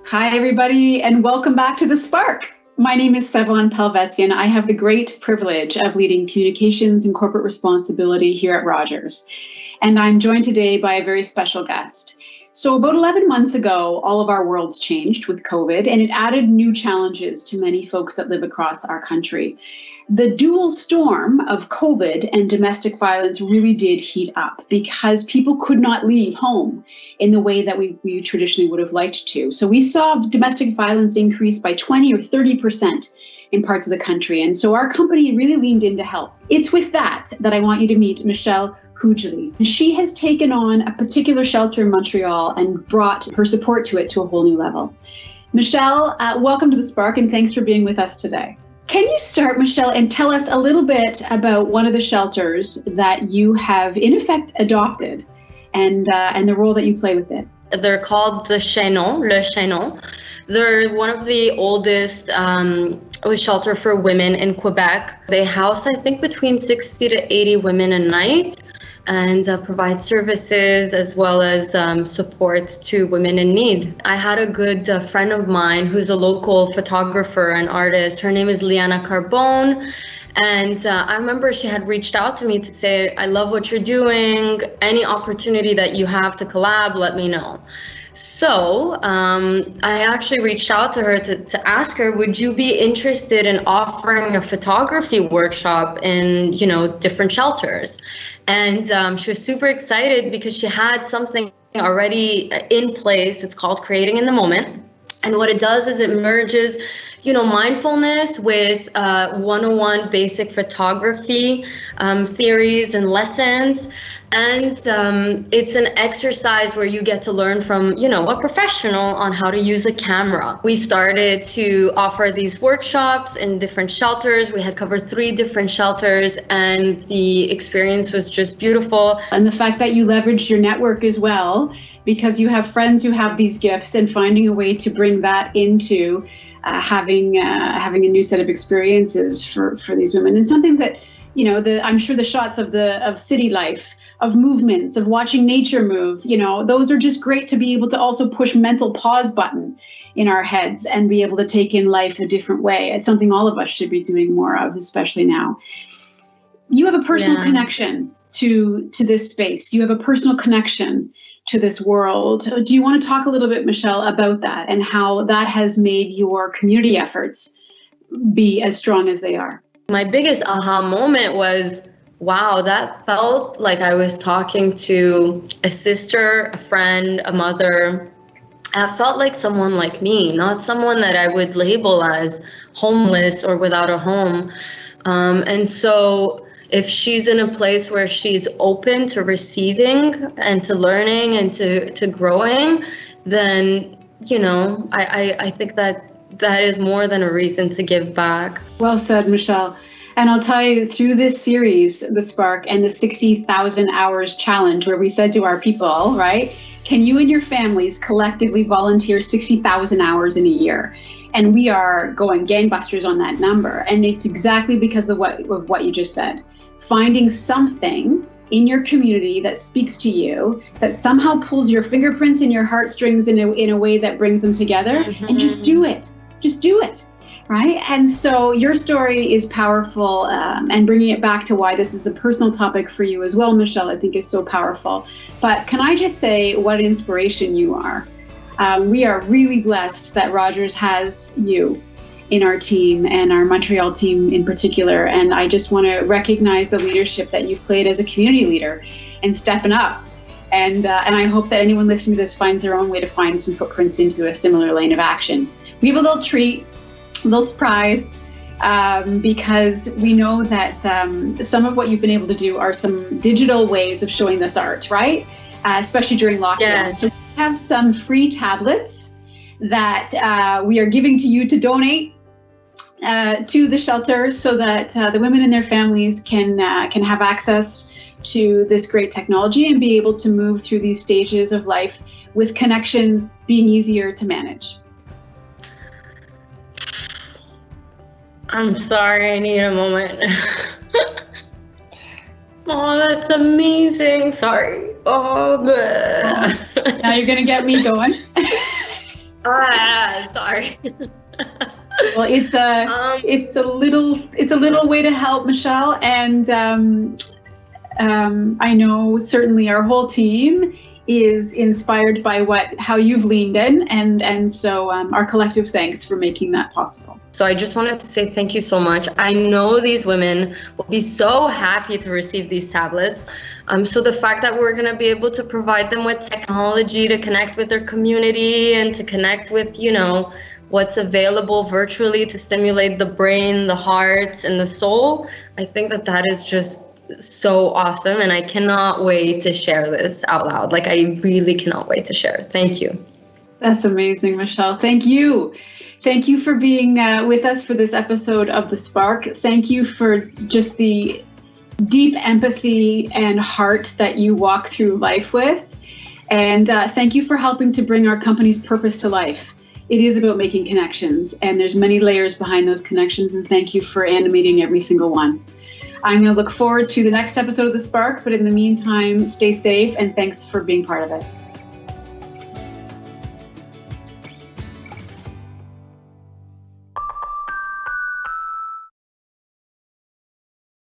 Hi, everybody, and welcome back to The Spark. My name is Sevon Palvetzian. I have the great privilege of leading communications and corporate responsibility here at Rogers. And I'm joined today by a very special guest. So about 11 months ago, all of our worlds changed with COVID, and it added new challenges to many folks that live across our country. The dual storm of COVID and domestic violence really did heat up because people could not leave home in the way that we traditionally would have liked to. So we saw domestic violence increase by 20 or 30% in parts of the country. And so our company really leaned in to help. It's with that I want you to meet Michelle Hugely. She has taken on a particular shelter in Montreal and brought her support to it to a whole new level. Michelle, welcome to The Spark, and thanks for being with us today. Can you start, Michelle, and tell us a little bit about one of the shelters that you have, in effect, adopted and the role that you play with it? They're called the Chaînon, Le Chaînon. They're one of the oldest shelter for women in Quebec. They house, I think, between 60 to 80 women a night, and provide services as well as support to women in need. I had a good friend of mine who's a local photographer and artist. Her name is Liana Carbone. And I remember she had reached out to me to say, I love what you're doing. Any opportunity that you have to collab, let me know. So I actually reached out to her to ask her, would you be interested in offering a photography workshop in, different shelters? And she was super excited because she had something already in place. It's called Creating in the Moment. And what it does is it merges, mindfulness with 101 basic photography theories and lessons. And it's an exercise where you get to learn from, a professional on how to use a camera. We started to offer these workshops in different shelters. We had covered 3 different shelters, and the experience was just beautiful. And the fact that you leveraged your network as well, because you have friends who have these gifts, and finding a way to bring that into having a new set of experiences for these women, and something that I'm sure the shots of city life, of movements, of watching nature move, those are just great to be able to also push mental pause button in our heads and be able to take in life a different way. It's something all of us should be doing more of, especially now. You have a personal connection to this space. You have a personal connection to this world. Do you want to talk a little bit, Michelle, about that and how that has made your community efforts be as strong as they are? My biggest aha moment was, wow, that felt like I was talking to a sister, a friend, a mother. I felt like someone like me, not someone that I would label as homeless or without a home. And so if she's in a place where she's open to receiving and to learning and to growing, then, I think that is more than a reason to give back. Well said, Michelle. And I'll tell you, through this series, The Spark, and the 60,000 hours challenge, where we said to our people, right, can you and your families collectively volunteer 60,000 hours in a year? And we are going gangbusters on that number. And it's exactly because of what you just said. Finding something in your community that speaks to you, that somehow pulls your fingerprints and your heartstrings in a way that brings them together, and just do it. Just do it. Right. And so your story is powerful, and bringing it back to why this is a personal topic for you as well, Michelle, I think is so powerful. But can I just say what an inspiration you are? We are really blessed that Rogers has you in our team, and our Montreal team in particular. And I just want to recognize the leadership that you've played as a community leader and stepping up. And I hope that anyone listening to this finds their own way to find some footprints into a similar lane of action. We have a little treat, a little surprise, because we know that some of what you've been able to do are some digital ways of showing this art, right? Especially during lockdown. Yes. So we have some free tablets that we are giving to you to donate to the shelter, so that the women and their families can have access to this great technology and be able to move through these stages of life with connection being easier to manage. I'm sorry, I need a moment. Oh, that's amazing. Sorry. Oh, now you're going to get me going. Sorry. Well, it's a little way to help, Michelle, and I know certainly our whole team is inspired by how you've leaned in, and so our collective thanks for making that possible. So I just wanted to say thank you so much. I know these women will be so happy to receive these tablets. So the fact that we're going to be able to provide them with technology to connect with their community and to connect with, what's available virtually to stimulate the brain, the heart, and the soul, I think that is just so awesome, and I cannot wait to share this out loud. Like, I really cannot wait to share. Thank you. That's amazing, Michelle. Thank you. Thank you for being with us for this episode of The Spark. Thank you for just the deep empathy and heart that you walk through life with. And thank you for helping to bring our company's purpose to life. It is about making connections, and there's many layers behind those connections, and thank you for animating every single one. I'm going to look forward to the next episode of The Spark, but in the meantime, stay safe, and thanks for being part of it.